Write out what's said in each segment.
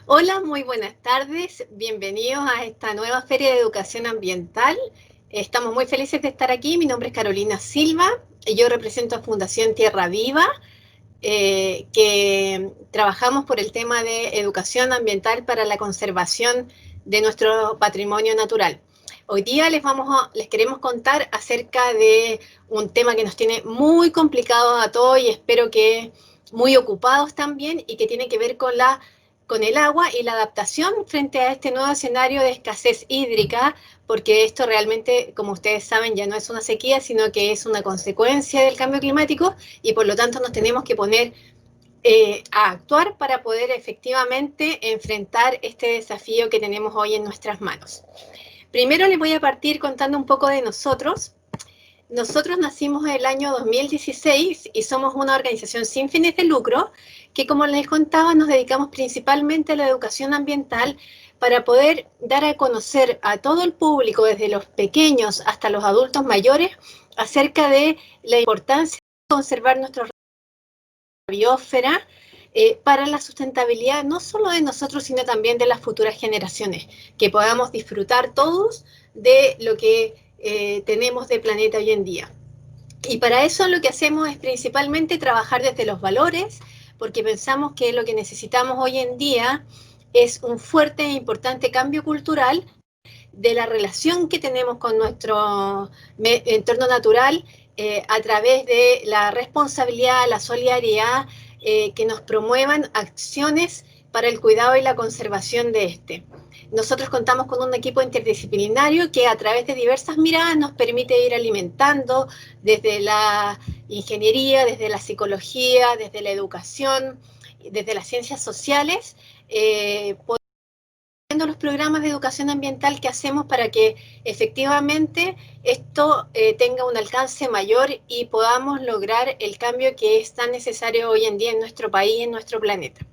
Hola, muy buenas tardes. Bienvenidos a esta nueva Feria de Educación Ambiental. Estamos muy felices de estar aquí. Mi nombre es Carolina Silva y yo represento a Fundación Tierra Viva, que trabajamos por el tema de educación ambiental para la conservación de nuestro patrimonio natural. Hoy día les queremos contar acerca de un tema que nos tiene muy complicados a todos y espero que muy ocupados también, y que tiene que ver con el agua y la adaptación frente a este nuevo escenario de escasez hídrica, porque esto realmente, como ustedes saben, ya no es una sequía, sino que es una consecuencia del cambio climático, y por lo tanto nos tenemos que poner a actuar para poder efectivamente enfrentar este desafío que tenemos hoy en nuestras manos. Primero les voy a partir contando un poco de nosotros. Nosotros nacimos en el año 2016 y somos una organización sin fines de lucro que, como les contaba, nos dedicamos principalmente a la educación ambiental para poder dar a conocer a todo el público, desde los pequeños hasta los adultos mayores, acerca de la importancia de conservar nuestra biosfera para la sustentabilidad no solo de nosotros, sino también de las futuras generaciones, que podamos disfrutar todos de lo que tenemos de planeta hoy en día. Y para eso lo que hacemos es principalmente trabajar desde los valores, porque pensamos que lo que necesitamos hoy en día es un fuerte e importante cambio cultural de la relación que tenemos con nuestro entorno natural, a través de la responsabilidad, la solidaridad, que nos promuevan acciones para el cuidado y la conservación de este. Nosotros contamos con un equipo interdisciplinario que, a través de diversas miradas, nos permite ir alimentando desde la ingeniería, desde la psicología, desde la educación, desde las ciencias sociales, los programas de educación ambiental que hacemos para que efectivamente esto tenga un alcance mayor y podamos lograr el cambio que es tan necesario hoy en día en nuestro país y en nuestro planeta.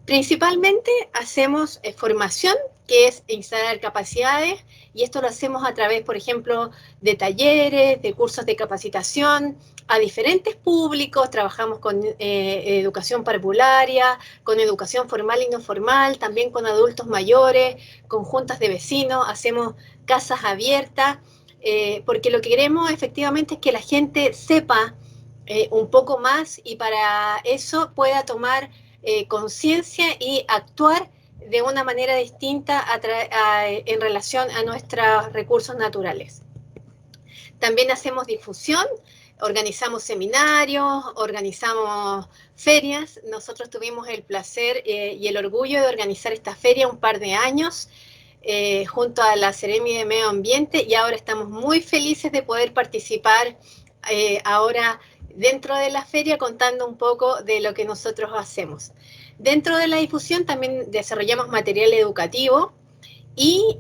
Principalmente hacemos formación, que es instalar capacidades, y esto lo hacemos a través, por ejemplo, de talleres, de cursos de capacitación a diferentes públicos. Trabajamos con educación parvularia, con educación formal y no formal, también con adultos mayores, con juntas de vecinos, hacemos casas abiertas, porque lo que queremos efectivamente es que la gente sepa un poco más, y para eso pueda tomar conciencia y actuar de una manera distinta en relación a nuestros recursos naturales. También hacemos difusión, organizamos seminarios, organizamos ferias. Nosotros tuvimos el placer y el orgullo de organizar esta feria un par de años, junto a la Seremi de Medio Ambiente, y ahora estamos muy felices de poder participar ahora dentro de la feria, contando un poco de lo que nosotros hacemos. Dentro de la difusión también desarrollamos material educativo, y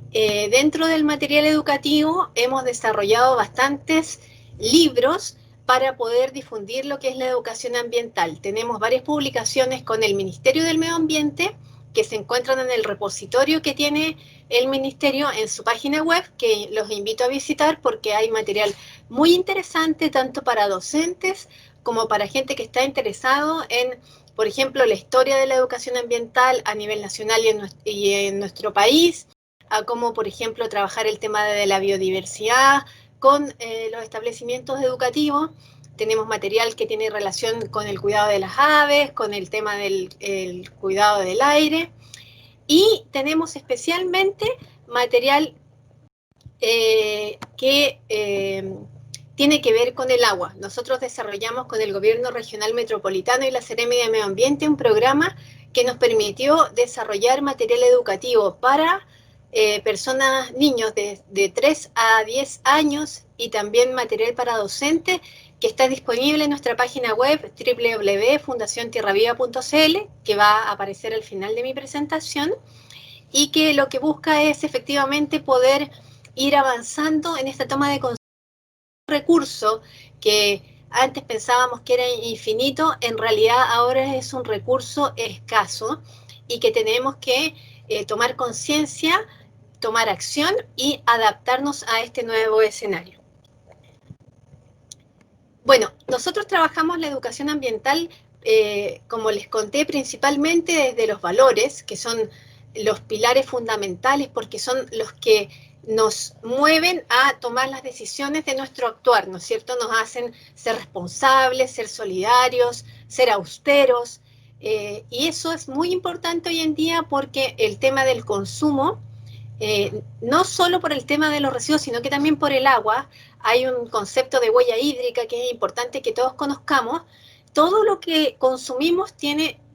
dentro del material educativo hemos desarrollado bastantes libros para poder difundir lo que es la educación ambiental. Tenemos varias publicaciones con el Ministerio del Medio Ambiente que se encuentran en el repositorio que tiene el Ministerio en su página web, que los invito a visitar porque hay material muy interesante tanto para docentes como para gente que está interesado en, por ejemplo, la historia de la educación ambiental a nivel nacional y en nuestro país, a cómo, por ejemplo, trabajar el tema de la biodiversidad con los establecimientos educativos. Tenemos material que tiene relación con el cuidado de las aves, con el tema del cuidado del aire, y tenemos especialmente material que tiene que ver con el agua. Nosotros desarrollamos con el Gobierno Regional Metropolitano y la Seremi de Medio Ambiente un programa que nos permitió desarrollar material educativo para personas, niños de 3 a 10 años, y también material para docentes que está disponible en nuestra página web www.fundaciontierraviva.cl, que va a aparecer al final de mi presentación, y que lo que busca es efectivamente poder ir avanzando en esta toma de recurso que antes pensábamos que era infinito. En realidad ahora es un recurso escaso, y que tenemos que tomar conciencia, tomar acción y adaptarnos a este nuevo escenario. Bueno, nosotros trabajamos la educación ambiental como les conté, principalmente desde los valores, que son los pilares fundamentales, porque son los que nos mueven a tomar las decisiones de nuestro actuar, ¿no es cierto? Nos hacen ser responsables, ser solidarios, ser austeros, y eso es muy importante hoy en día porque el tema del consumo, no solo por el tema de los residuos, sino que también por el agua. Hay un concepto de huella hídrica que es importante que todos conozcamos. Todo lo que consumimos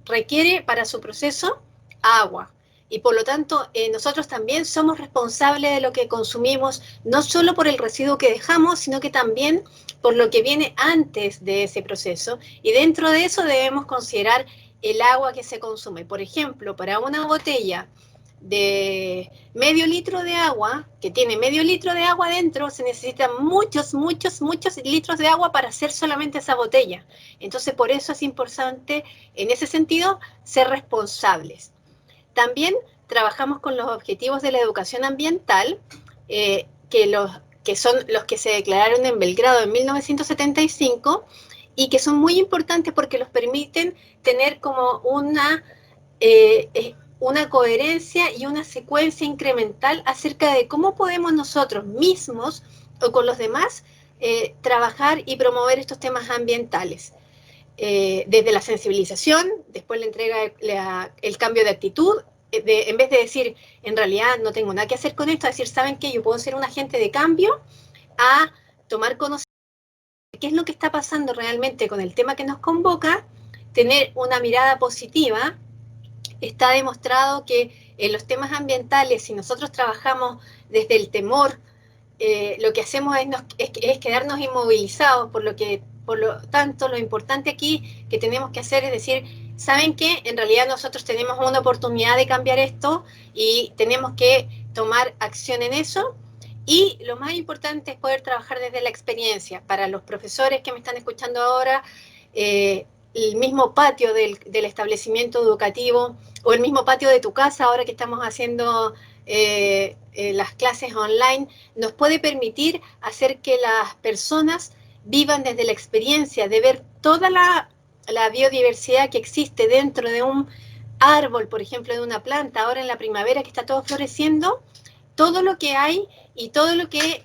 requiere para su proceso agua. Y por lo tanto, nosotros también somos responsables de lo que consumimos, no solo por el residuo que dejamos, sino que también por lo que viene antes de ese proceso. Y dentro de eso debemos considerar el agua que se consume. Por ejemplo, para una botella de medio litro de agua, que tiene medio litro de agua dentro, se necesitan muchos litros de agua para hacer solamente esa botella. Entonces, por eso es importante, en ese sentido, ser responsables. También trabajamos con los objetivos de la educación ambiental, que son los que se declararon en Belgrado en 1975 y que son muy importantes porque los permiten tener como una coherencia y una secuencia incremental acerca de cómo podemos nosotros mismos o con los demás trabajar y promover estos temas ambientales. Desde la sensibilización, después la entrega, el cambio de actitud, en vez de decir, en realidad no tengo nada que hacer con esto, decir, ¿saben qué? Yo puedo ser un agente de cambio, a tomar conocimiento de qué es lo que está pasando realmente con el tema que nos convoca, tener una mirada positiva. Está demostrado que en los temas ambientales, si nosotros trabajamos desde el temor, lo que hacemos es quedarnos inmovilizados, por lo tanto, lo importante aquí que tenemos que hacer es decir, ¿saben qué? En realidad nosotros tenemos una oportunidad de cambiar esto y tenemos que tomar acción en eso. Y lo más importante es poder trabajar desde la experiencia. Para los profesores que me están escuchando ahora, el mismo patio del establecimiento educativo o el mismo patio de tu casa, ahora que estamos haciendo las clases online, nos puede permitir hacer que las personas vivan desde la experiencia de ver toda la biodiversidad que existe dentro de un árbol, por ejemplo, de una planta, ahora en la primavera que está todo floreciendo, todo lo que hay y todo lo que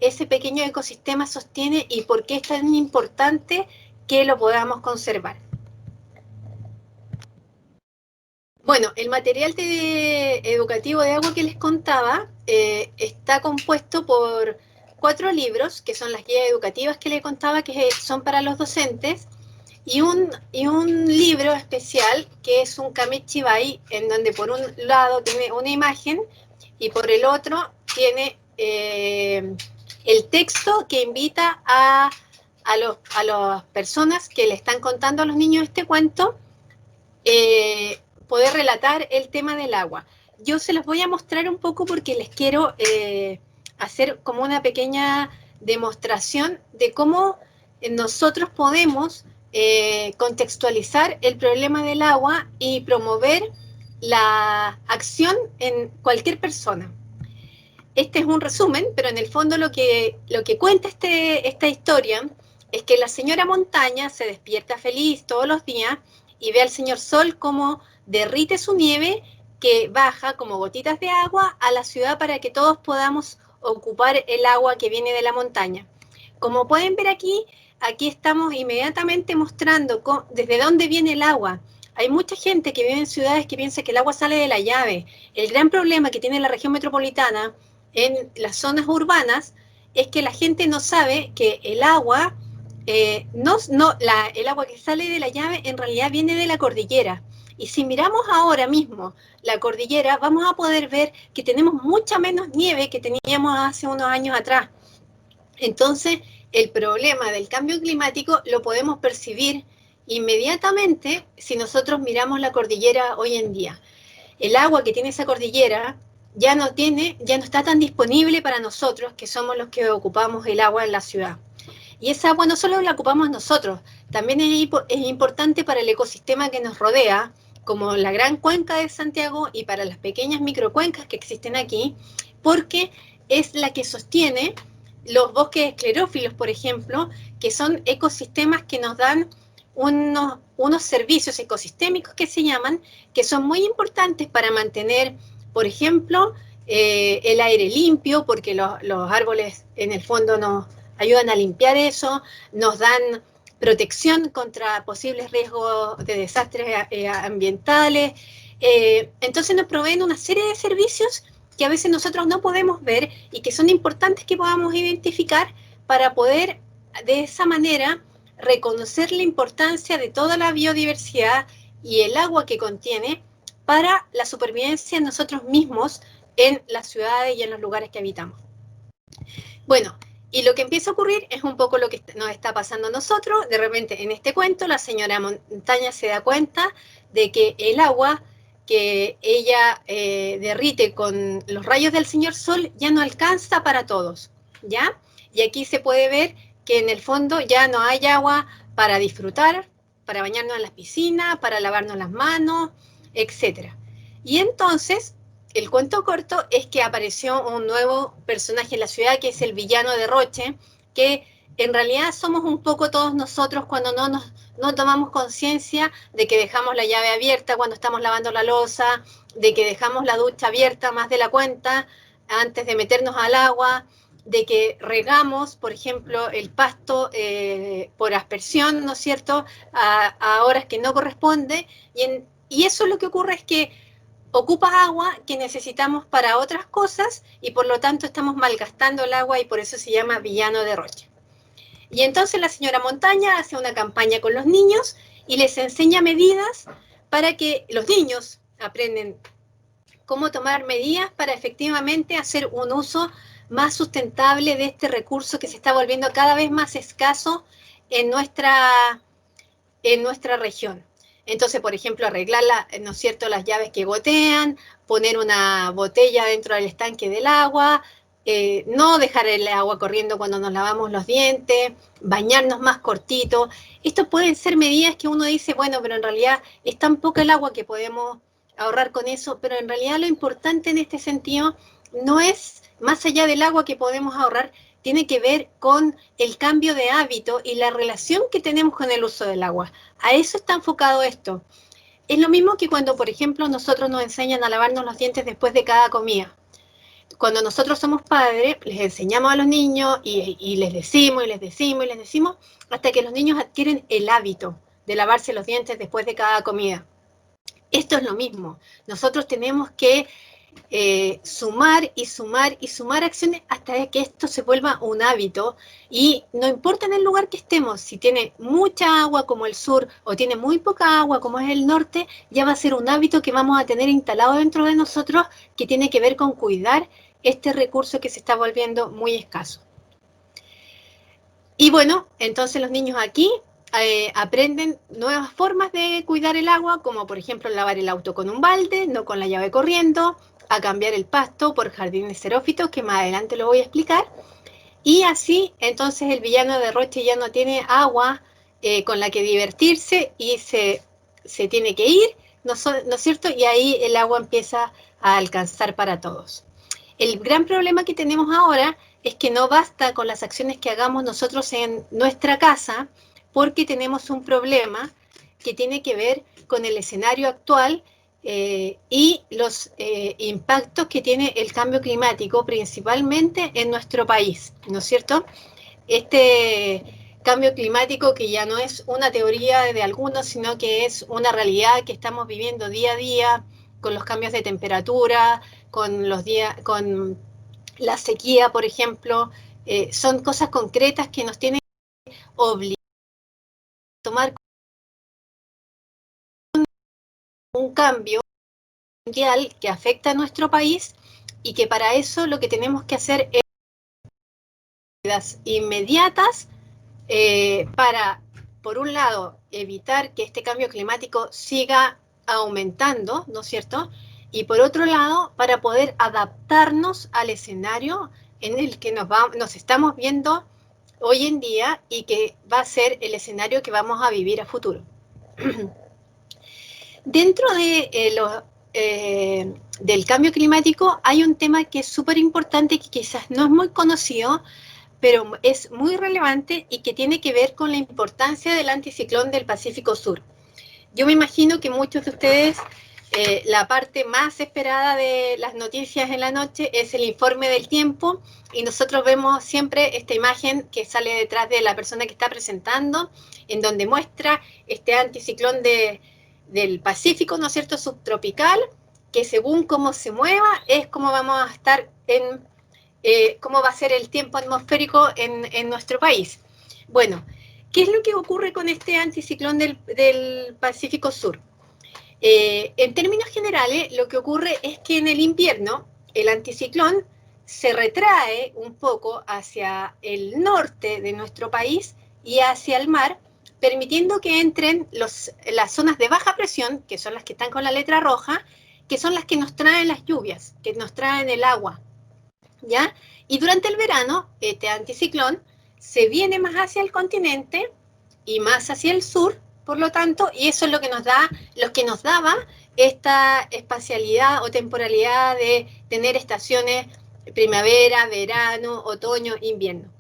ese pequeño ecosistema sostiene y por qué es tan importante que lo podamos conservar. Bueno, el material educativo de agua que les contaba está compuesto por 4 libros, que son las guías educativas que les contaba, que son para los docentes, y un libro especial que es un Kamichibai, en donde por un lado tiene una imagen y por el otro tiene el texto que invita a las personas que le están contando a los niños este cuento, poder relatar el tema del agua. Yo se los voy a mostrar un poco porque les quiero hacer como una pequeña demostración de cómo nosotros podemos contextualizar el problema del agua y promover la acción en cualquier persona. Este es un resumen, pero en el fondo lo que cuenta esta historia es que la señora Montaña se despierta feliz todos los días y ve al señor Sol como derrite su nieve que baja como gotitas de agua a la ciudad para que todos podamos ocupar el agua que viene de la montaña. Como pueden ver aquí estamos inmediatamente mostrando desde dónde viene el agua. Hay mucha gente que vive en ciudades que piensa que el agua sale de la llave. El gran problema que tiene la región metropolitana en las zonas urbanas es que la gente no sabe que el agua, el agua que sale de la llave en realidad viene de la cordillera. Y si miramos ahora mismo la cordillera, vamos a poder ver que tenemos mucha menos nieve que teníamos hace unos años atrás. Entonces, el problema del cambio climático lo podemos percibir inmediatamente si nosotros miramos la cordillera hoy en día. El agua que tiene esa cordillera ya no está tan disponible para nosotros, que somos los que ocupamos el agua en la ciudad. Y esa agua no solo la ocupamos nosotros, también es importante para el ecosistema que nos rodea, como la gran cuenca de Santiago y para las pequeñas microcuencas que existen aquí, porque es la que sostiene los bosques esclerófilos, por ejemplo, que son ecosistemas que nos dan unos servicios ecosistémicos que se llaman, que son muy importantes para mantener, por ejemplo, el aire limpio, porque los árboles en el fondo nos ayudan a limpiar eso, nos dan protección contra posibles riesgos de desastres ambientales. Entonces nos proveen una serie de servicios que a veces nosotros no podemos ver y que son importantes que podamos identificar para poder de esa manera reconocer la importancia de toda la biodiversidad y el agua que contiene para la supervivencia de nosotros mismos en las ciudades y en los lugares que habitamos. Bueno, y lo que empieza a ocurrir es un poco lo que nos está pasando a nosotros. De repente, en este cuento, la señora Montaña se da cuenta de que el agua que ella derrite con los rayos del señor Sol ya no alcanza para todos, ¿ya? Y aquí se puede ver que en el fondo ya no hay agua para disfrutar, para bañarnos en las piscinas, para lavarnos las manos, etc. Y entonces, el cuento corto es que apareció un nuevo personaje en la ciudad, que es el villano de Roche, que en realidad somos un poco todos nosotros cuando no tomamos conciencia de que dejamos la llave abierta cuando estamos lavando la loza, de que dejamos la ducha abierta más de la cuenta antes de meternos al agua, de que regamos, por ejemplo, el pasto por aspersión, ¿no es cierto?, a horas que no corresponde, y eso lo que ocurre es que ocupa agua que necesitamos para otras cosas y por lo tanto estamos malgastando el agua y por eso se llama villano de Roche. Y entonces la señora Montaña hace una campaña con los niños y les enseña medidas para que los niños aprenden cómo tomar medidas para efectivamente hacer un uso más sustentable de este recurso que se está volviendo cada vez más escaso en nuestra región. Entonces, por ejemplo, arreglar, ¿no es cierto?, las llaves que gotean, poner una botella dentro del estanque del agua, no dejar el agua corriendo cuando nos lavamos los dientes, bañarnos más cortito. Estos pueden ser medidas que uno dice, bueno, pero en realidad es tan poca el agua que podemos ahorrar con eso, pero en realidad lo importante en este sentido no es más allá del agua que podemos ahorrar, tiene que ver con el cambio de hábito y la relación que tenemos con el uso del agua. A eso está enfocado esto. Es lo mismo que cuando, por ejemplo, nosotros nos enseñan a lavarnos los dientes después de cada comida. Cuando nosotros somos padres, les enseñamos a los niños y les decimos, y les decimos, y les decimos, hasta que los niños adquieren el hábito de lavarse los dientes después de cada comida. Esto es lo mismo. Nosotros tenemos que sumar y sumar y sumar acciones hasta que esto se vuelva un hábito y no importa en el lugar que estemos, si tiene mucha agua como el sur o tiene muy poca agua como es el norte, ya va a ser un hábito que vamos a tener instalado dentro de nosotros que tiene que ver con cuidar este recurso que se está volviendo muy escaso. Y bueno, entonces los niños aquí aprenden nuevas formas de cuidar el agua, como por ejemplo lavar el auto con un balde, no con la llave corriendo, a cambiar el pasto por jardines xerófitos, que más adelante lo voy a explicar. Y así, entonces, el villano de Roche ya no tiene agua con la que divertirse y se tiene que ir, ¿no es cierto? Y ahí el agua empieza a alcanzar para todos. El gran problema que tenemos ahora es que no basta con las acciones que hagamos nosotros en nuestra casa, porque tenemos un problema que tiene que ver con el escenario actual y los impactos que tiene el cambio climático, principalmente en nuestro país, ¿no es cierto? Este cambio climático que ya no es una teoría de algunos, sino que es una realidad que estamos viviendo día a día, con los cambios de temperatura, con la sequía, por ejemplo, son cosas concretas que nos tienen que obligar a tomar un cambio mundial que afecta a nuestro país y que para eso lo que tenemos que hacer es medidas inmediatas para, por un lado, evitar que este cambio climático siga aumentando, ¿no es cierto? Y por otro lado, para poder adaptarnos al escenario en el que nos estamos viendo hoy en día y que va a ser el escenario que vamos a vivir a futuro. Dentro de del cambio climático hay un tema que es súper importante, que quizás no es muy conocido, pero es muy relevante y que tiene que ver con la importancia del anticiclón del Pacífico Sur. yo me imagino que muchos de ustedes, la parte más esperada de las noticias en la noche es el informe del tiempo, y nosotros vemos siempre esta imagen que sale detrás de la persona que está presentando, en donde muestra este anticiclón del Pacífico, ¿no es cierto?, subtropical, que según cómo se mueva es como vamos a estar cómo va a ser el tiempo atmosférico en nuestro país. Bueno, ¿qué es lo que ocurre con este anticiclón del Pacífico Sur? En términos generales, lo que ocurre es que en el invierno el anticiclón se retrae un poco hacia el norte de nuestro país y hacia el mar, permitiendo que entren las zonas de baja presión, que son las que están con la letra roja, que son las que nos traen las lluvias, que nos traen el agua, ¿ya? Y durante el verano, este anticiclón se viene más hacia el continente y más hacia el sur, por lo tanto, y eso es lo que nos daba esta espacialidad o temporalidad de tener estaciones primavera, verano, otoño, invierno.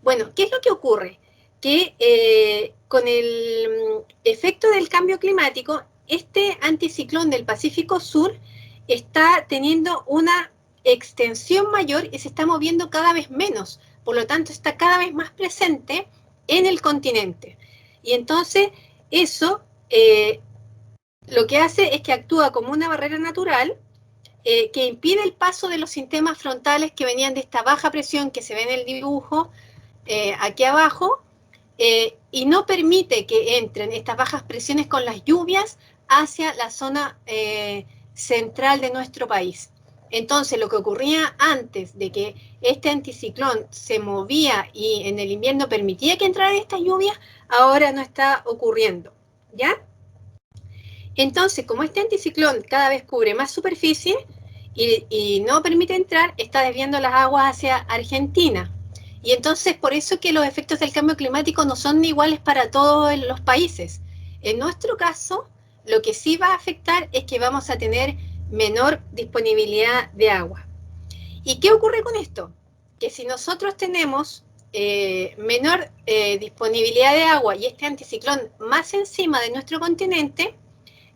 Bueno, ¿qué es lo que ocurre? Que con el efecto del cambio climático, este anticiclón del Pacífico Sur está teniendo una extensión mayor y se está moviendo cada vez menos, por lo tanto está cada vez más presente en el continente. Y entonces eso lo que hace es que actúa como una barrera natural que impide el paso de los sistemas frontales que venían de esta baja presión que se ve en el dibujo aquí abajo, y no permite que entren estas bajas presiones con las lluvias hacia la zona central de nuestro país. Entonces, lo que ocurría antes de que este anticiclón se movía y en el invierno permitía que entraran estas lluvias, ahora no está ocurriendo, ¿ya? Entonces, como este anticiclón cada vez cubre más superficie y no permite entrar, está desviando las aguas hacia Argentina. Y entonces, por eso que los efectos del cambio climático no son iguales para todos los países. En nuestro caso, lo que sí va a afectar es que vamos a tener menor disponibilidad de agua. ¿Y qué ocurre con esto? Que si nosotros tenemos menor disponibilidad de agua y este anticiclón más encima de nuestro continente,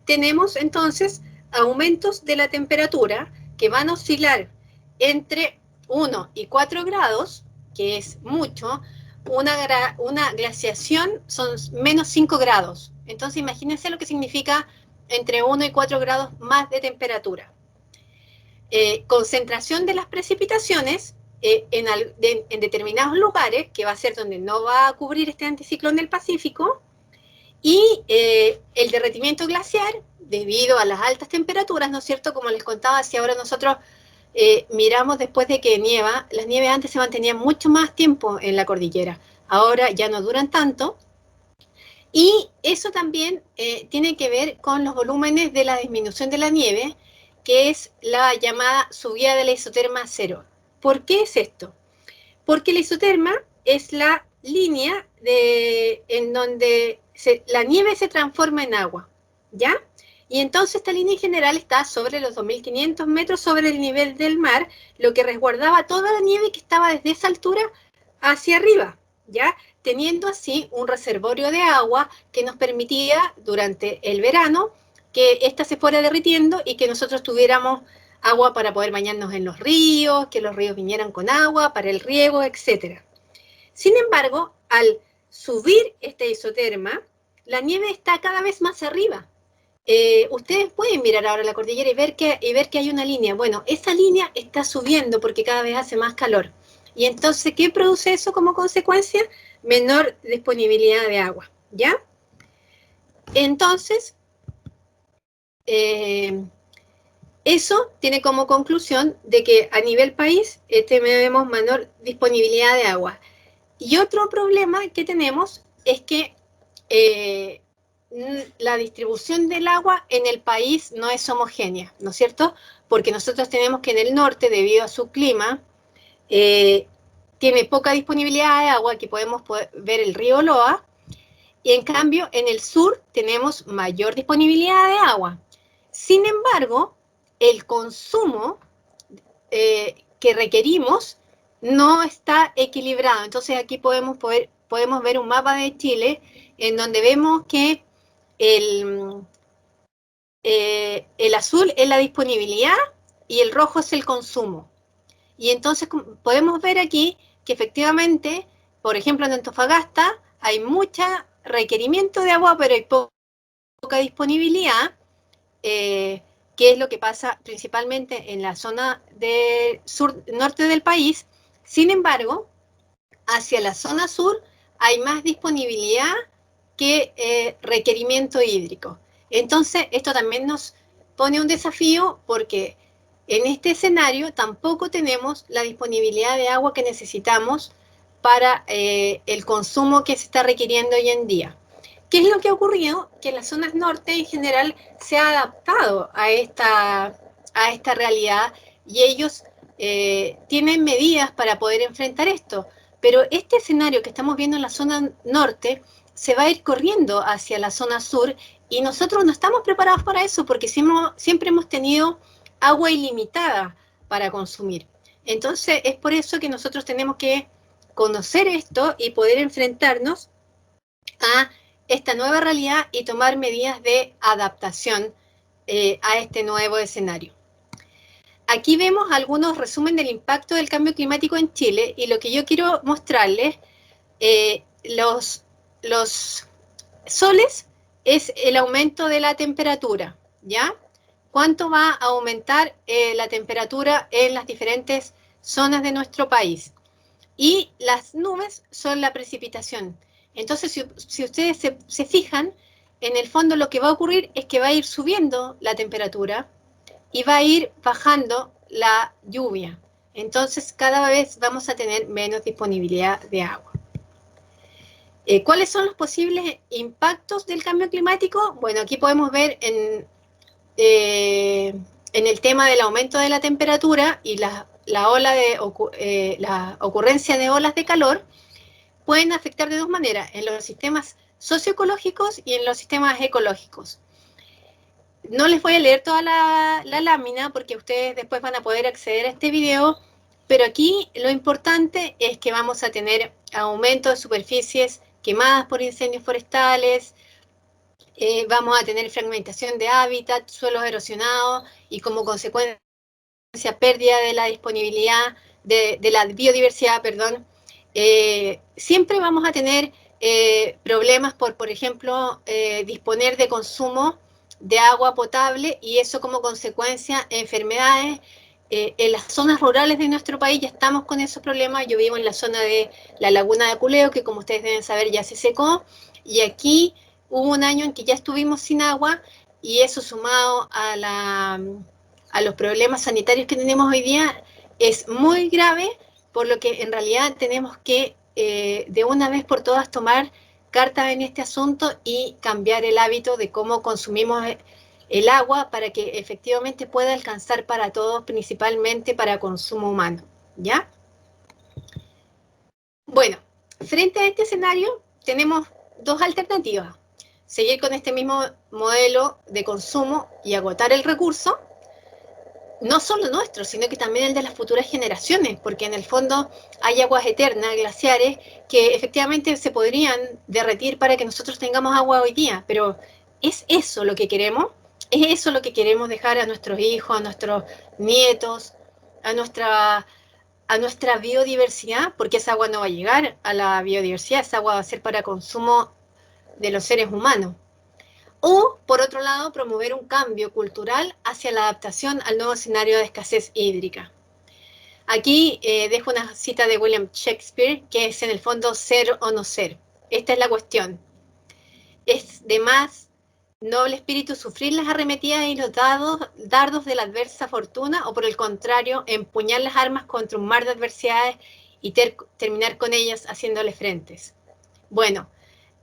tenemos entonces aumentos de la temperatura que van a oscilar entre 1 y 4 grados, que es mucho. Una glaciación son menos 5 grados. Entonces imagínense lo que significa entre 1 y 4 grados más de temperatura. Concentración de las precipitaciones en determinados lugares, que va a ser donde no va a cubrir este anticiclón del Pacífico, y el derretimiento glaciar, debido a las altas temperaturas, ¿no es cierto? Como les contaba, si ahora nosotros miramos después de que nieva, las nieves antes se mantenían mucho más tiempo en la cordillera, ahora ya no duran tanto, y eso también tiene que ver con los volúmenes de la disminución de la nieve, que es la llamada subida de la isoterma cero. ¿Por qué es esto? Porque la isoterma es la línea en donde la nieve se transforma en agua, ¿ya? Y entonces esta línea en general está sobre los 2.500 metros sobre el nivel del mar, lo que resguardaba toda la nieve que estaba desde esa altura hacia arriba, ¿ya? Teniendo así un reservorio de agua que nos permitía durante el verano que ésta se fuera derritiendo y que nosotros tuviéramos agua para poder bañarnos en los ríos, que los ríos vinieran con agua para el riego, etc. Sin embargo, al subir esta isoterma, la nieve está cada vez más arriba. Ustedes pueden mirar ahora la cordillera y ver que hay una línea. Bueno, esa línea está subiendo porque cada vez hace más calor. Y entonces, ¿qué produce eso como consecuencia? Menor disponibilidad de agua, ¿ya? Entonces, eso tiene como conclusión de que a nivel país tenemos menor disponibilidad de agua. Y otro problema que tenemos es que la distribución del agua en el país no es homogénea, ¿no es cierto? Porque nosotros tenemos que en el norte, debido a su clima, tiene poca disponibilidad de agua, aquí podemos ver el río Loa, y en cambio en el sur tenemos mayor disponibilidad de agua. Sin embargo, el consumo que requerimos no está equilibrado. Entonces aquí podemos ver un mapa de Chile en donde vemos que el, el azul es la disponibilidad y el rojo es el consumo. Y entonces podemos ver aquí que efectivamente, por ejemplo, en Antofagasta hay mucho requerimiento de agua, pero hay poca disponibilidad, que es lo que pasa principalmente en la zona del sur, norte del país. Sin embargo, hacia la zona sur hay más disponibilidad que requerimiento hídrico. Entonces, esto también nos pone un desafío porque en este escenario tampoco tenemos la disponibilidad de agua que necesitamos para el consumo que se está requiriendo hoy en día. ¿Qué es lo que ha ocurrido? Que las zonas norte en general se ha adaptado a esta realidad y ellos tienen medidas para poder enfrentar esto. Pero este escenario que estamos viendo en la zona norte se va a ir corriendo hacia la zona sur y nosotros no estamos preparados para eso porque siempre hemos tenido agua ilimitada para consumir. Entonces es por eso que nosotros tenemos que conocer esto y poder enfrentarnos a esta nueva realidad y tomar medidas de adaptación a este nuevo escenario. Aquí vemos algunos resumen del impacto del cambio climático en Chile y lo que yo quiero mostrarles, los soles es el aumento de la temperatura, ¿ya? ¿Cuánto va a aumentar la temperatura en las diferentes zonas de nuestro país? Y las nubes son la precipitación. Entonces, si ustedes se fijan, en el fondo lo que va a ocurrir es que va a ir subiendo la temperatura y va a ir bajando la lluvia. Entonces, cada vez vamos a tener menos disponibilidad de agua. ¿Cuáles son los posibles impactos del cambio climático? Bueno, aquí podemos ver en el tema del aumento de la temperatura y la ocurrencia de olas de calor, pueden afectar de dos maneras, en los sistemas socioecológicos y en los sistemas ecológicos. No les voy a leer toda la lámina porque ustedes después van a poder acceder a este video, pero aquí lo importante es que vamos a tener aumento de superficies quemadas por incendios forestales, vamos a tener fragmentación de hábitat, suelos erosionados y como consecuencia pérdida de la disponibilidad, de la biodiversidad, perdón. Siempre vamos a tener problemas por ejemplo, disponer de consumo de agua potable y eso como consecuencia enfermedades. En las zonas rurales de nuestro país ya estamos con esos problemas. Yo vivo en la zona de la laguna de Aculeo, que como ustedes deben saber ya se secó, y aquí hubo un año en que ya estuvimos sin agua y eso sumado a los problemas sanitarios que tenemos hoy día es muy grave, por lo que en realidad tenemos que de una vez por todas tomar cartas en este asunto y cambiar el hábito de cómo consumimos el agua para que efectivamente pueda alcanzar para todos, principalmente para consumo humano, ¿ya? Bueno, frente a este escenario tenemos dos alternativas. Seguir con este mismo modelo de consumo y agotar el recurso, no solo nuestro, sino que también el de las futuras generaciones, porque en el fondo hay aguas eternas, glaciares, que efectivamente se podrían derretir para que nosotros tengamos agua hoy día, pero ¿es eso lo que queremos? ¿Es eso lo que queremos dejar a nuestros hijos, a nuestros nietos, a nuestra biodiversidad? Porque esa agua no va a llegar a la biodiversidad, esa agua va a ser para consumo de los seres humanos. O, por otro lado, promover un cambio cultural hacia la adaptación al nuevo escenario de escasez hídrica. Aquí dejo una cita de William Shakespeare, que es en el fondo ser o no ser. Esta es la cuestión. ¿Es de más noble espíritu sufrir las arremetidas y los dardos de la adversa fortuna, o por el contrario, empuñar las armas contra un mar de adversidades y terminar con ellas haciéndoles frentes? Bueno,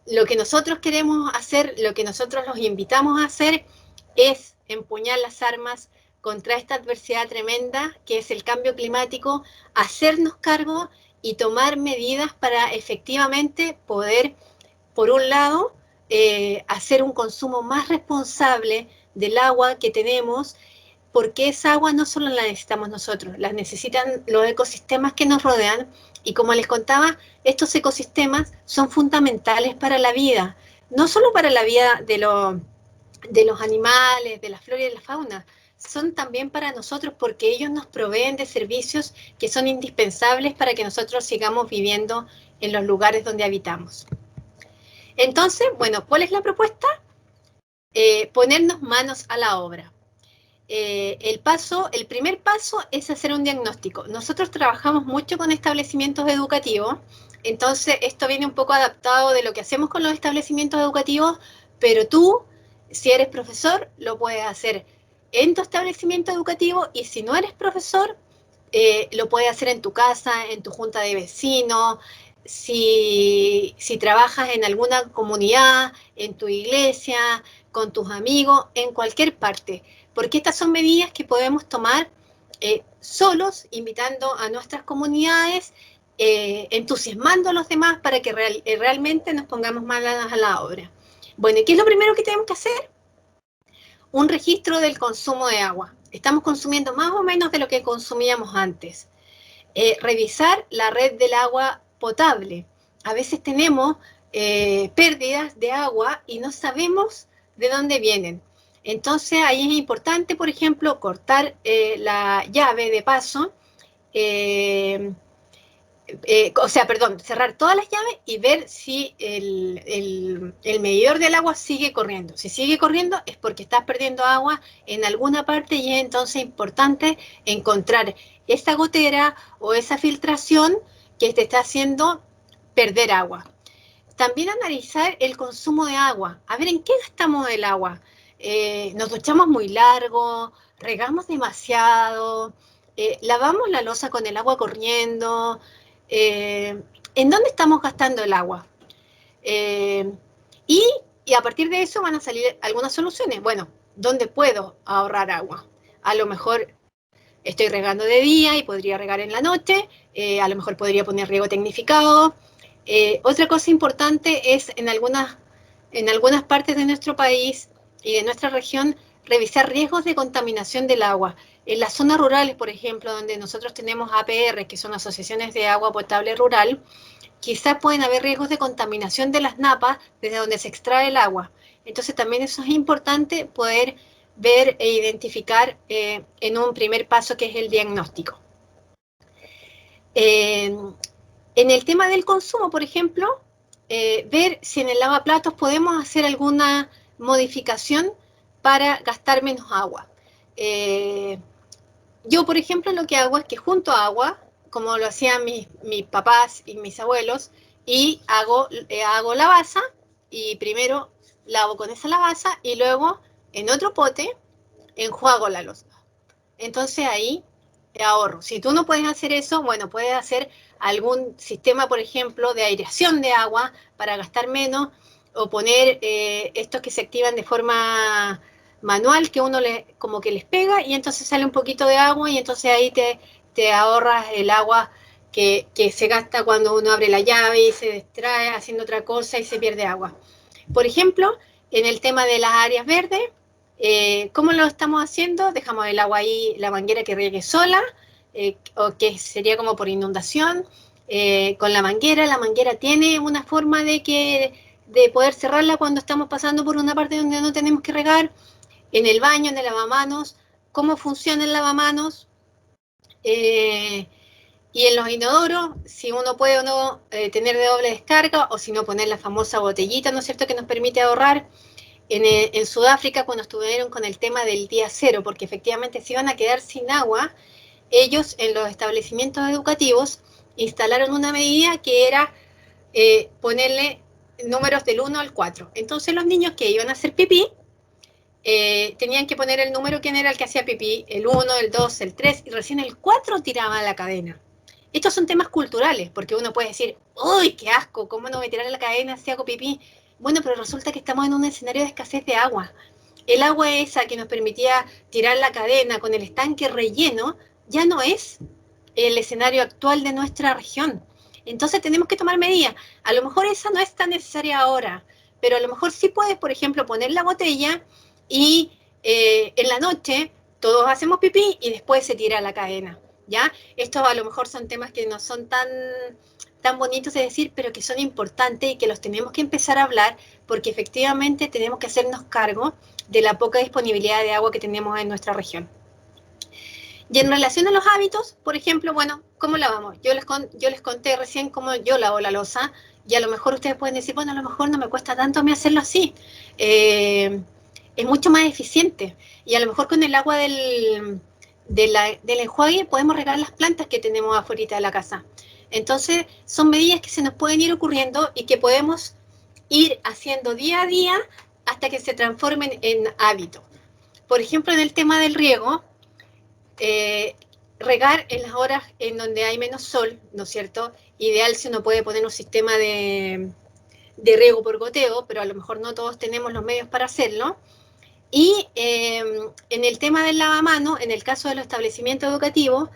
lo que nosotros queremos hacer, lo que nosotros los invitamos a hacer es empuñar las armas contra esta adversidad tremenda que es el cambio climático, hacernos cargo y tomar medidas para efectivamente poder, por un lado, hacer un consumo más responsable del agua que tenemos, porque esa agua no solo la necesitamos nosotros, la necesitan los ecosistemas que nos rodean, y como les contaba, estos ecosistemas son fundamentales para la vida. no solo para la vida de los animales, de la flora y de la fauna, son también para nosotros porque ellos nos proveen de servicios que son indispensables para que nosotros sigamos viviendo en los lugares donde habitamos. Entonces, bueno, ¿cuál es la propuesta? Ponernos manos a la obra. El primer paso es hacer un diagnóstico. Nosotros trabajamos mucho con establecimientos educativos, entonces esto viene un poco adaptado de lo que hacemos con los establecimientos educativos, pero tú, si eres profesor, lo puedes hacer en tu establecimiento educativo, y si no eres profesor, lo puedes hacer en tu casa, en tu junta de vecinos, si trabajas en alguna comunidad, en tu iglesia, con tus amigos, en cualquier parte, porque estas son medidas que podemos tomar solos, invitando a nuestras comunidades, entusiasmando a los demás para que realmente nos pongamos manos a la obra. Bueno, ¿y qué es lo primero que tenemos que hacer? Un registro del consumo de agua. Estamos consumiendo más o menos de lo que consumíamos antes. Revisar la red del agua potable. A veces tenemos pérdidas de agua y no sabemos de dónde vienen. Entonces ahí es importante, por ejemplo, cortar la llave de paso, cerrar todas las llaves y ver si el medidor del agua sigue corriendo. Si sigue corriendo es porque estás perdiendo agua en alguna parte, y es entonces importante encontrar esa gotera o esa filtración que te está haciendo perder agua. También analizar el consumo de agua. A ver, ¿en qué gastamos el agua? Nos duchamos muy largo, regamos demasiado, lavamos la loza con el agua corriendo. ¿En dónde estamos gastando el agua? Eh, y, y a partir de eso van a salir algunas soluciones. Bueno, ¿dónde puedo ahorrar agua? A lo mejor estoy regando de día y podría regar en la noche, a lo mejor podría poner riego tecnificado. Otra cosa importante es en algunas partes de nuestro país y de nuestra región revisar riesgos de contaminación del agua. En las zonas rurales, por ejemplo, donde nosotros tenemos APR, que son asociaciones de agua potable rural, quizás pueden haber riesgos de contaminación de las napas desde donde se extrae el agua. Entonces también eso es importante poder ver e identificar en un primer paso, que es el diagnóstico. En el tema del consumo, por ejemplo, ver si en el lavaplatos podemos hacer alguna modificación para gastar menos agua. Yo, por ejemplo, lo que hago es que junto agua, como lo hacían mis papás y mis abuelos, y hago lavaza, y primero lavo con esa lavaza y luego en otro pote enjuago la loza. Entonces ahí ahorro. Si tú no puedes hacer eso, bueno, puedes hacer algún sistema, por ejemplo, de aireación de agua para gastar menos, o poner estos que se activan de forma manual, que uno como que les pega y entonces sale un poquito de agua, y entonces ahí te ahorras el agua que se gasta cuando uno abre la llave y se distrae haciendo otra cosa y se pierde agua. Por ejemplo, en el tema de las áreas verdes, ¿cómo lo estamos haciendo? Dejamos el agua ahí, la manguera que riegue sola, o que sería como por inundación. Con la manguera tiene una forma de poder cerrarla cuando estamos pasando por una parte donde no tenemos que regar. En el baño, en el lavamanos, ¿cómo funciona el lavamanos? Y en los inodoros, si uno puede o no tener de doble descarga, o si no poner la famosa botellita, ¿no es cierto?, que nos permite ahorrar. En Sudáfrica, cuando estuvieron con el tema del día cero, porque efectivamente se iban a quedar sin agua, ellos en los establecimientos educativos instalaron una medida que era ponerle números del 1 al 4. Entonces los niños que iban a hacer pipí tenían que poner el número, quién era el que hacía pipí, el 1, el 2, el 3, y recién el 4 tiraba la cadena. Estos son temas culturales, porque uno puede decir, ¡uy, qué asco! ¿Cómo no me tirar la cadena si hago pipí? Bueno, pero resulta que estamos en un escenario de escasez de agua. El agua esa que nos permitía tirar la cadena con el estanque relleno ya no es el escenario actual de nuestra región. Entonces tenemos que tomar medidas. A lo mejor esa no es tan necesaria ahora, pero a lo mejor sí puedes, por ejemplo, poner la botella y en la noche todos hacemos pipí y después se tira la cadena, ¿ya? Estos a lo mejor son temas que no son tan bonitos de decir, pero que son importantes y que los tenemos que empezar a hablar, porque efectivamente tenemos que hacernos cargo de la poca disponibilidad de agua que tenemos en nuestra región. Y en relación a los hábitos, por ejemplo, bueno, ¿cómo lavamos? Yo les conté recién cómo yo lavo la loza, y a lo mejor ustedes pueden decir, bueno, a lo mejor no me cuesta tanto a mí hacerlo así. Es mucho más eficiente. Y a lo mejor con el agua del enjuague podemos regar las plantas que tenemos afuera de la casa. Entonces, son medidas que se nos pueden ir ocurriendo y que podemos ir haciendo día a día hasta que se transformen en hábitos. Por ejemplo, en el tema del riego, regar en las horas en donde hay menos sol, ¿no es cierto? Ideal si uno puede poner un sistema de riego por goteo, pero a lo mejor no todos tenemos los medios para hacerlo. Y en el tema del lavamano, en el caso de los establecimientos educativos,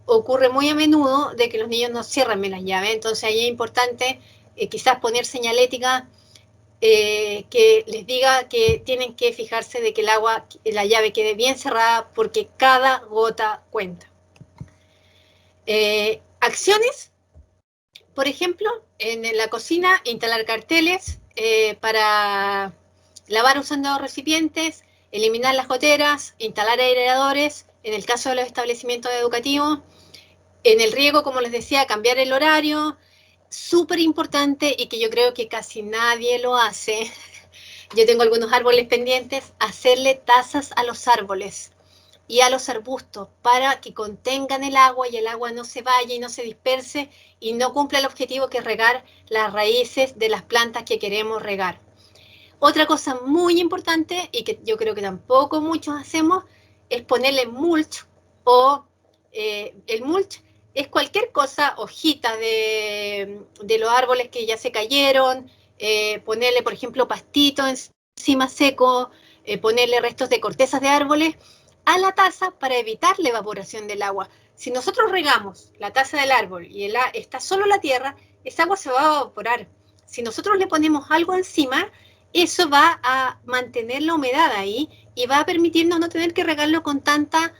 ocurre muy a menudo de que los niños no cierran bien las llaves, entonces ahí es importante quizás poner señalética que les diga que tienen que fijarse de que el agua, la llave quede bien cerrada porque cada gota cuenta. Acciones, por ejemplo, en la cocina, instalar carteles para lavar usando recipientes, eliminar las goteras, instalar aireadores, en el caso de los establecimientos educativos. En el riego, como les decía, cambiar el horario, súper importante y que yo creo que casi nadie lo hace. Yo tengo algunos árboles pendientes, hacerle tazas a los árboles y a los arbustos para que contengan el agua y el agua no se vaya y no se disperse y no cumpla el objetivo que es regar las raíces de las plantas que queremos regar. Otra cosa muy importante y que yo creo que tampoco muchos hacemos es ponerle mulch o el mulch es cualquier cosa, hojitas de los árboles que ya se cayeron, ponerle, por ejemplo, pastito encima seco, ponerle restos de cortezas de árboles a la taza para evitar la evaporación del agua. Si nosotros regamos la taza del árbol y está solo la tierra, esa agua se va a evaporar. Si nosotros le ponemos algo encima, eso va a mantener la humedad ahí y va a permitirnos no tener que regarlo con tanta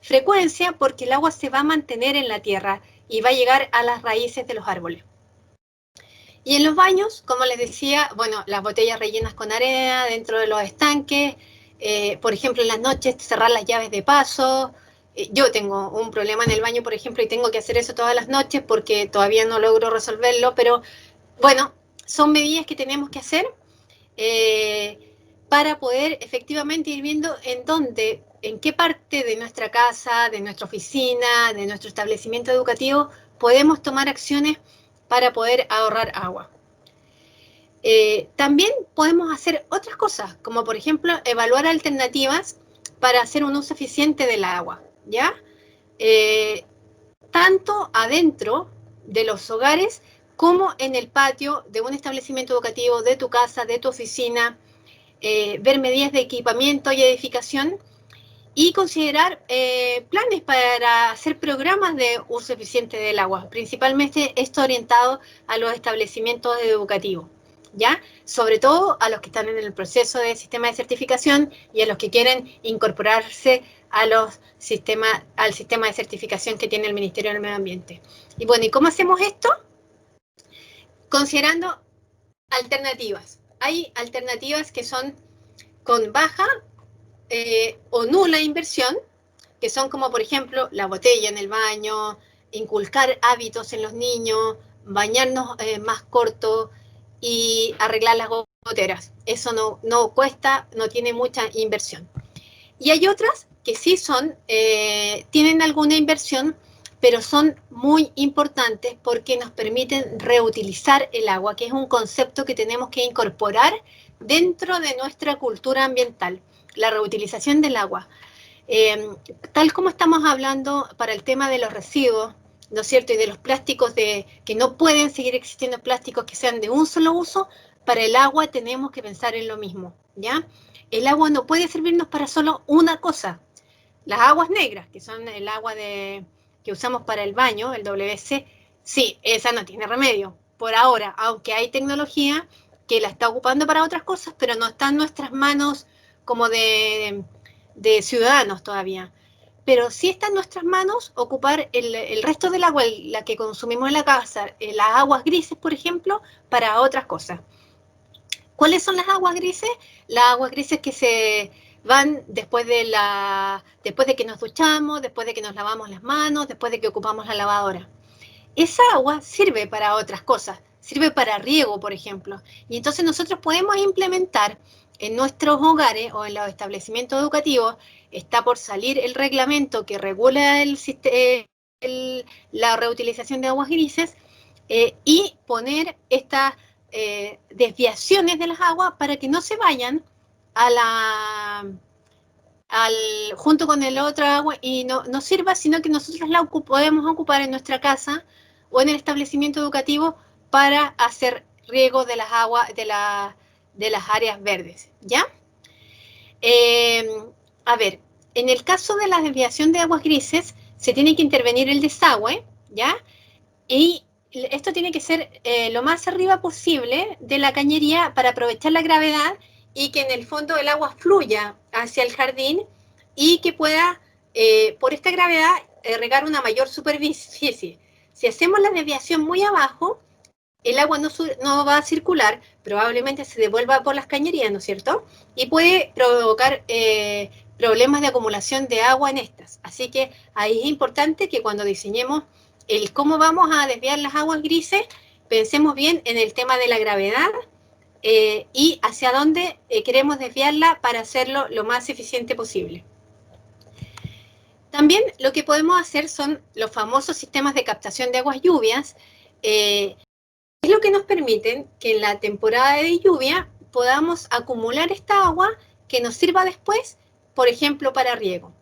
frecuencia porque el agua se va a mantener en la tierra y va a llegar a las raíces de los árboles. Y en los baños, como les decía, bueno, las botellas rellenas con arena dentro de los estanques, por ejemplo, en las noches cerrar las llaves de paso. Yo tengo un problema en el baño, por ejemplo, y tengo que hacer eso todas las noches porque todavía no logro resolverlo, pero bueno, son medidas que tenemos que hacer para poder efectivamente ir viendo en qué parte de nuestra casa, de nuestra oficina, de nuestro establecimiento educativo podemos tomar acciones para poder ahorrar agua. También podemos hacer otras cosas, como por ejemplo evaluar alternativas para hacer un uso eficiente del agua, ¿ya? Tanto adentro de los hogares como en el patio de un establecimiento educativo, de tu casa, de tu oficina, ver medidas de equipamiento y edificación y considerar planes para hacer programas de uso eficiente del agua, principalmente esto orientado a los establecimientos educativos, ¿ya? Sobre todo a los que están en el proceso de sistema de certificación y a los que quieren incorporarse al sistema de certificación que tiene el Ministerio del Medio Ambiente. Y bueno, ¿y cómo hacemos esto? Considerando alternativas. Hay alternativas que son con baja o nula inversión, que son como por ejemplo la botella en el baño, inculcar hábitos en los niños, bañarnos más corto y arreglar las goteras. Eso no cuesta, no tiene mucha inversión. Y hay otras que sí tienen alguna inversión, pero son muy importantes porque nos permiten reutilizar el agua, que es un concepto que tenemos que incorporar dentro de nuestra cultura ambiental, la reutilización del agua. Tal como estamos hablando para el tema de los residuos, ¿no es cierto? Y de los plásticos, que no pueden seguir existiendo plásticos que sean de un solo uso, para el agua tenemos que pensar en lo mismo, ¿ya? El agua no puede servirnos para solo una cosa. Las aguas negras, que son el agua que usamos para el baño, el WC, sí, esa no tiene remedio, por ahora, aunque hay tecnología que la está ocupando para otras cosas, pero no está en nuestras manos como de ciudadanos todavía. pero sí está en nuestras manos ocupar el resto del agua, la que consumimos en la casa, las aguas grises, por ejemplo, para otras cosas. ¿Cuáles son las aguas grises? Las aguas grises que se van después de que nos duchamos, después de que nos lavamos las manos, después de que ocupamos la lavadora. Esa agua sirve para otras cosas, sirve para riego, por ejemplo. Y entonces nosotros podemos implementar en nuestros hogares o en los establecimientos educativos, está por salir el reglamento que regula la reutilización de aguas grises, y poner estas desviaciones de las aguas para que no se vayan junto con el otro agua y no sirva, sino que nosotros la podemos ocupar en nuestra casa o en el establecimiento educativo para hacer riego de las aguas de las áreas verdes, ¿ya? A ver, en el caso de la desviación de aguas grises, se tiene que intervenir el desagüe, ¿ya? Y esto tiene que ser lo más arriba posible de la cañería para aprovechar la gravedad y que en el fondo el agua fluya hacia el jardín y que pueda, por esta gravedad, regar una mayor superficie. Si hacemos la desviación muy abajo, el agua no va a circular, probablemente se devuelva por las cañerías, ¿no es cierto? Y puede provocar problemas de acumulación de agua en estas. Así que ahí es importante que cuando diseñemos el cómo vamos a desviar las aguas grises, pensemos bien en el tema de la gravedad y hacia dónde queremos desviarla para hacerlo lo más eficiente posible. También lo que podemos hacer son los famosos sistemas de captación de aguas lluvias, es lo que nos permiten que en la temporada de lluvia podamos acumular esta agua que nos sirva después, por ejemplo, para riego.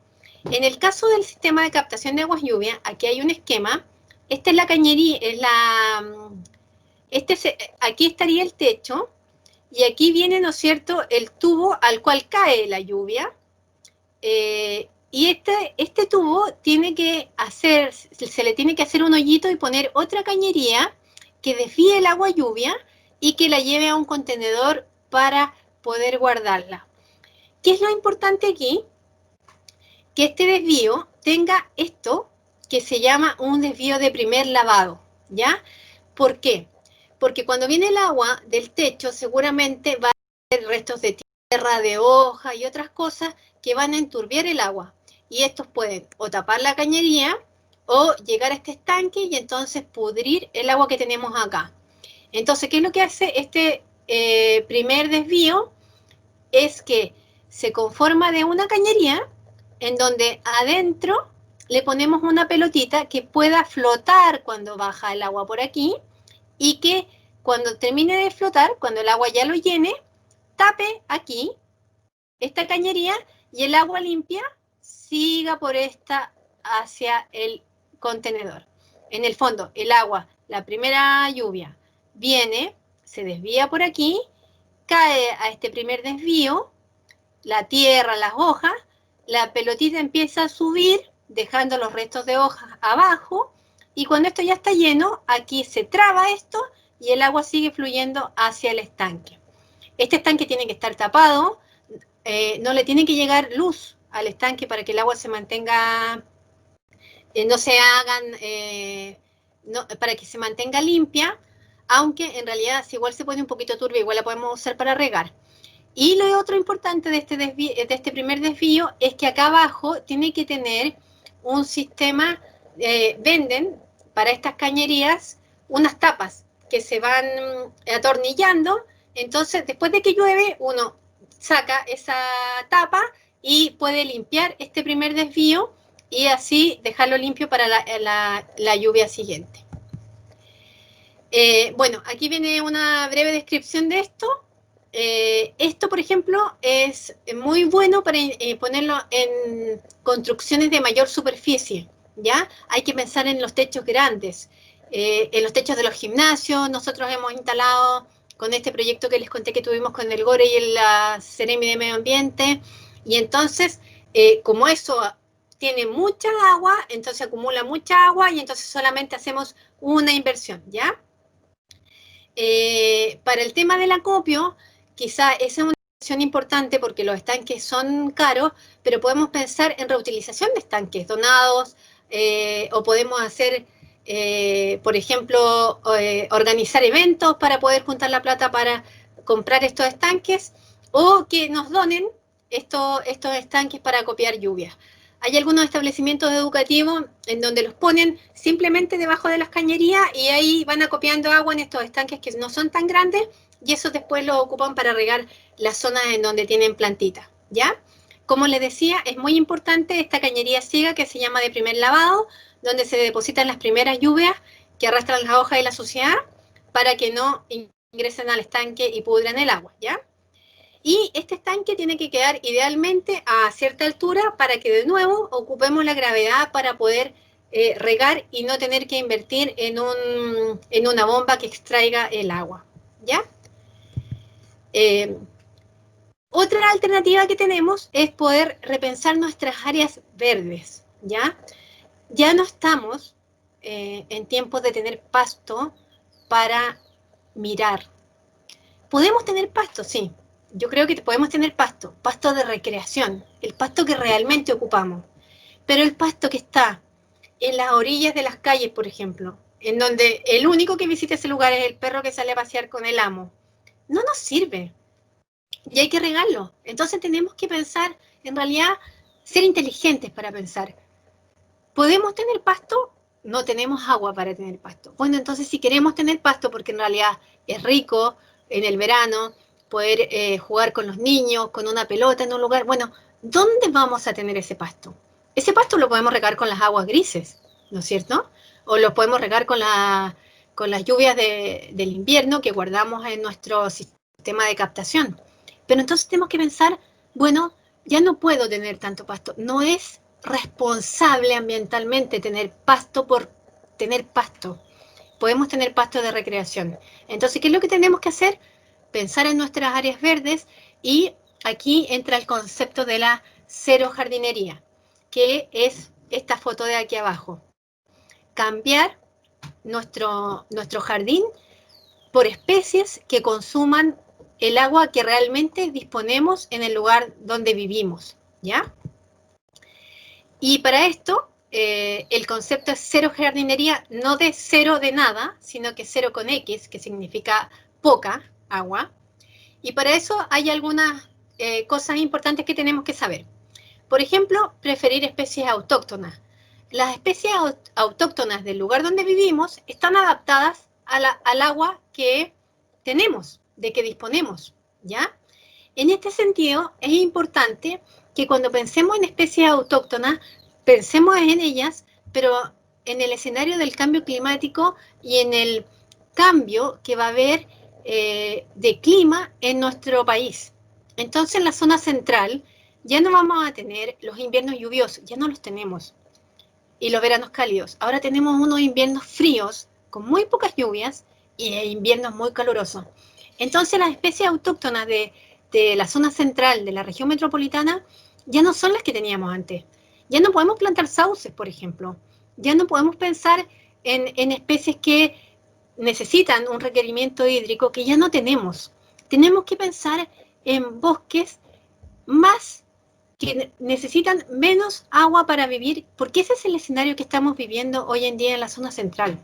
En el caso del sistema de captación de aguas lluvia, aquí hay un esquema. Esta es la cañería, aquí estaría el techo, y aquí viene, ¿no es cierto?, el tubo al cual cae la lluvia, y este tubo se le tiene que hacer un hoyito y poner otra cañería que desvíe el agua lluvia y que la lleve a un contenedor para poder guardarla. ¿Qué es lo importante aquí? Que este desvío tenga esto que se llama un desvío de primer lavado, ¿ya? ¿Por qué? Porque cuando viene el agua del techo seguramente va a haber restos de tierra, de hoja y otras cosas que van a enturbiar el agua. Y estos pueden o tapar la cañería o llegar a este estanque y entonces pudrir el agua que tenemos acá. Entonces, ¿qué es lo que hace este primer desvío? Es que se conforma de una cañería en donde adentro le ponemos una pelotita que pueda flotar cuando baja el agua por aquí y que cuando termine de flotar, cuando el agua ya lo llene, tape aquí esta cañería y el agua limpia siga por esta hacia el contenedor. En el fondo, el agua, la primera lluvia, viene, se desvía por aquí, cae a este primer desvío, la tierra, las hojas, la pelotita empieza a subir, dejando los restos de hojas abajo, y cuando esto ya está lleno, aquí se traba esto y el agua sigue fluyendo hacia el estanque. Este estanque tiene que estar tapado, no le tiene que llegar luz al estanque para que el agua se mantenga, no se hagan, para que se mantenga limpia, aunque en realidad si igual se pone un poquito turbia, igual la podemos usar para regar. Y lo otro importante de este primer desvío es que acá abajo tiene que tener un sistema, venden para estas cañerías unas tapas que se van atornillando, entonces después de que llueve uno saca esa tapa y puede limpiar este primer desvío y así dejarlo limpio para la lluvia siguiente. Bueno, aquí viene una breve descripción de esto. Esto, por ejemplo, es muy bueno para ponerlo en construcciones de mayor superficie, ¿ya? Hay que pensar en los techos grandes, en los techos de los gimnasios. Nosotros hemos instalado con este proyecto que les conté que tuvimos con el GORE y la Seremi de Medio Ambiente, y entonces, como eso tiene mucha agua, entonces acumula mucha agua y entonces solamente hacemos una inversión, ¿ya? Para el tema del acopio, quizá esa es una importante porque los estanques son caros, pero podemos pensar en reutilización de estanques donados, o podemos hacer, por ejemplo, organizar eventos para poder juntar la plata para comprar estos estanques, o que nos donen estos estanques para copiar lluvias. Hay algunos establecimientos educativos en donde los ponen simplemente debajo de las cañerías y ahí van acopiando agua en estos estanques que no son tan grandes, y eso después lo ocupan para regar las zonas en donde tienen plantitas, ¿ya? Como les decía, es muy importante esta cañería ciega que se llama de primer lavado, donde se depositan las primeras lluvias que arrastran las hojas y la suciedad para que no ingresen al estanque y pudran el agua, ¿ya? Y este estanque tiene que quedar idealmente a cierta altura para que de nuevo ocupemos la gravedad para poder regar y no tener que invertir en una bomba que extraiga el agua, ¿ya? Otra alternativa que tenemos es poder repensar nuestras áreas verdes, ¿ya? Ya no estamos en tiempos de tener pasto para mirar. Podemos tener pasto, sí. Yo creo que podemos tener pasto de recreación, el pasto que realmente ocupamos. Pero el pasto que está en las orillas de las calles, por ejemplo, en donde el único que visita ese lugar es el perro que sale a pasear con el amo, no nos sirve. Y hay que regarlo. Entonces tenemos que pensar, en realidad, ser inteligentes para pensar. ¿Podemos tener pasto? No tenemos agua para tener pasto. Bueno, entonces si queremos tener pasto, porque en realidad es rico en el verano, poder jugar con los niños, con una pelota en un lugar, bueno, ¿dónde vamos a tener ese pasto? Ese pasto lo podemos regar con las aguas grises, ¿no es cierto? O lo podemos regar con las lluvias del invierno que guardamos en nuestro sistema de captación. Pero entonces tenemos que pensar, bueno, ya no puedo tener tanto pasto. No es responsable ambientalmente tener pasto por tener pasto. Podemos tener pasto de recreación. Entonces, ¿qué es lo que tenemos que hacer? Pensar en nuestras áreas verdes, y aquí entra el concepto de la cero jardinería, que es esta foto de aquí abajo. Cambiar nuestro jardín por especies que consuman el agua que realmente disponemos en el lugar donde vivimos, ¿ya? Y para esto, el concepto es cero jardinería, no de cero de nada, sino que cero con X, que significa poca agua. Y para eso hay algunas cosas importantes que tenemos que saber. Por ejemplo, preferir especies autóctonas. Las especies autóctonas del lugar donde vivimos están adaptadas al agua que tenemos, de que disponemos, ¿ya? En este sentido, es importante que cuando pensemos en especies autóctonas, pensemos en ellas, pero en el escenario del cambio climático y en el cambio que va a haber de clima en nuestro país. Entonces, en la zona central ya no vamos a tener los inviernos lluviosos, ya no los tenemos, y los veranos cálidos. Ahora tenemos unos inviernos fríos, con muy pocas lluvias, y inviernos muy calurosos. Entonces, las especies autóctonas de la zona central, de la región metropolitana, ya no son las que teníamos antes. Ya no podemos plantar sauces, por ejemplo. Ya no podemos pensar en especies que necesitan un requerimiento hídrico que ya no tenemos. Tenemos que pensar en bosques más que necesitan menos agua para vivir, porque ese es el escenario que estamos viviendo hoy en día en la zona central,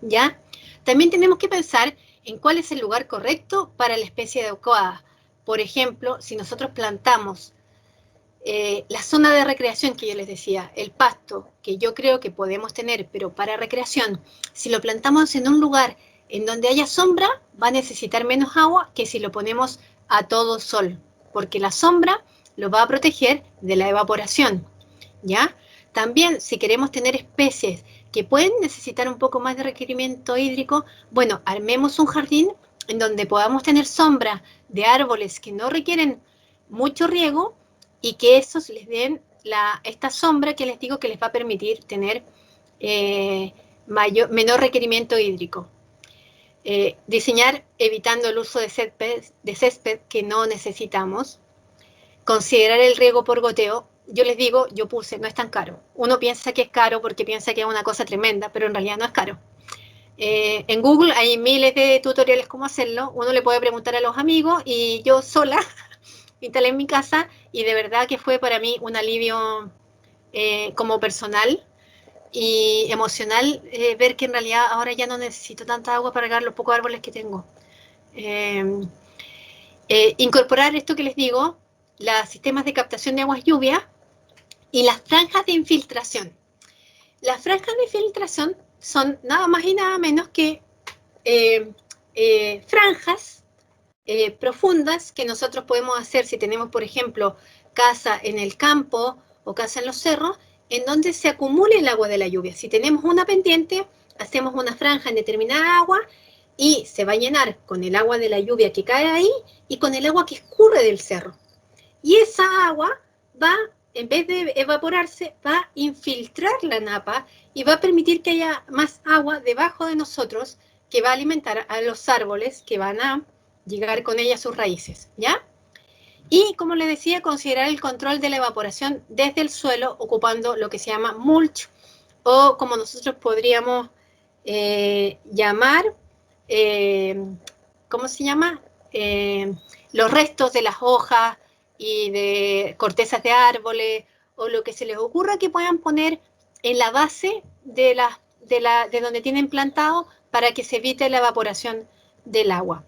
¿ya? También tenemos que pensar en cuál es el lugar correcto para la especie adecuada. Por ejemplo, si nosotros plantamos la zona de recreación que yo les decía, el pasto, que yo creo que podemos tener, pero para recreación, si lo plantamos en un lugar en donde haya sombra, va a necesitar menos agua que si lo ponemos a todo sol, porque la sombra lo va a proteger de la evaporación, ¿ya? También, si queremos tener especies que pueden necesitar un poco más de requerimiento hídrico, bueno, armemos un jardín en donde podamos tener sombra de árboles que no requieren mucho riego, y que esos les den esta sombra que les digo que les va a permitir tener menor requerimiento hídrico. Diseñar evitando el uso de césped que no necesitamos. Considerar el riego por goteo. Yo les digo, yo puse, no es tan caro. Uno piensa que es caro porque piensa que es una cosa tremenda, pero en realidad no es caro. En Google hay miles de tutoriales cómo hacerlo. Uno le puede preguntar a los amigos, y yo sola instalé en mi casa y de verdad que fue para mí un alivio como personal y emocional ver que en realidad ahora ya no necesito tanta agua para regar los pocos árboles que tengo. Incorporar esto que les digo, los sistemas de captación de aguas lluvias y las franjas de infiltración. Las franjas de infiltración son nada más y nada menos que franjas profundas que nosotros podemos hacer si tenemos, por ejemplo, casa en el campo o casa en los cerros, en donde se acumule el agua de la lluvia. Si tenemos una pendiente, hacemos una franja en determinada agua y se va a llenar con el agua de la lluvia que cae ahí y con el agua que escurre del cerro. Y esa agua va, en vez de evaporarse, va a infiltrar la napa y va a permitir que haya más agua debajo de nosotros que va a alimentar a los árboles que van a llegar con ella a sus raíces, ¿ya? Y, como les decía, considerar el control de la evaporación desde el suelo ocupando lo que se llama mulch o como nosotros podríamos llamar, ¿cómo se llama? Los restos de las hojas y de cortezas de árboles o lo que se les ocurra que puedan poner en la base de donde tienen plantado para que se evite la evaporación del agua.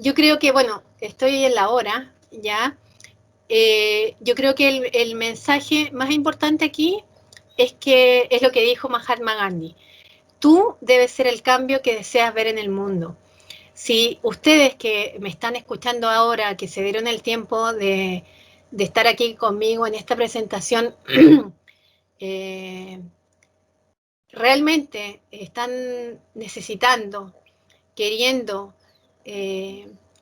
Yo creo que, bueno, estoy en la hora ya. Yo creo que el mensaje más importante aquí es lo que dijo Mahatma Gandhi. Tú debes ser el cambio que deseas ver en el mundo. Si ustedes que me están escuchando ahora, que se dieron el tiempo de estar aquí conmigo en esta presentación, realmente están necesitando, queriendo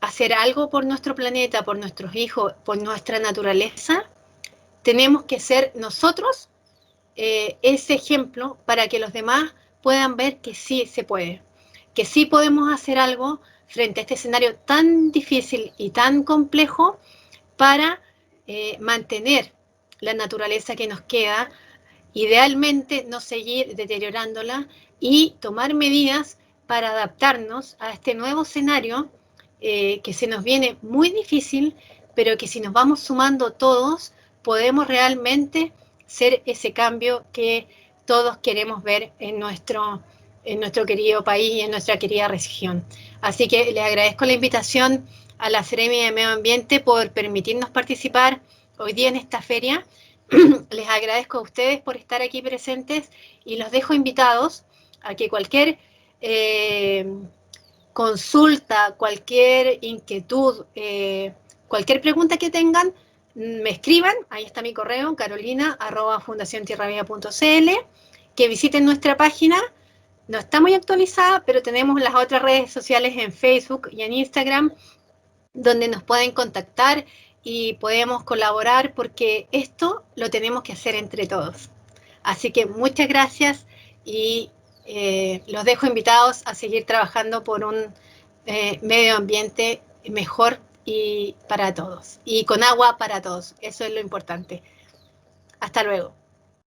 hacer algo por nuestro planeta, por nuestros hijos, por nuestra naturaleza, tenemos que ser nosotros ese ejemplo para que los demás puedan ver que sí se puede, que sí podemos hacer algo frente a este escenario tan difícil y tan complejo para mantener la naturaleza que nos queda, idealmente no seguir deteriorándola y tomar medidas para adaptarnos a este nuevo escenario que se nos viene muy difícil, pero que si nos vamos sumando todos, podemos realmente ser ese cambio que todos queremos ver en nuestro querido país y en nuestra querida región. Así que les agradezco la invitación a la Seremi de Medio Ambiente por permitirnos participar hoy día en esta feria. Les agradezco a ustedes por estar aquí presentes y los dejo invitados a que cualquier consulta, cualquier inquietud, cualquier pregunta que tengan, me escriban, ahí está mi correo, carolina@fundaciontierravida.cl, que visiten nuestra página, no está muy actualizada, pero tenemos las otras redes sociales en Facebook y en Instagram, donde nos pueden contactar y podemos colaborar porque esto lo tenemos que hacer entre todos. Así que muchas gracias y los dejo invitados a seguir trabajando por un medio ambiente mejor y para todos, y con agua para todos. Eso es lo importante. Hasta luego.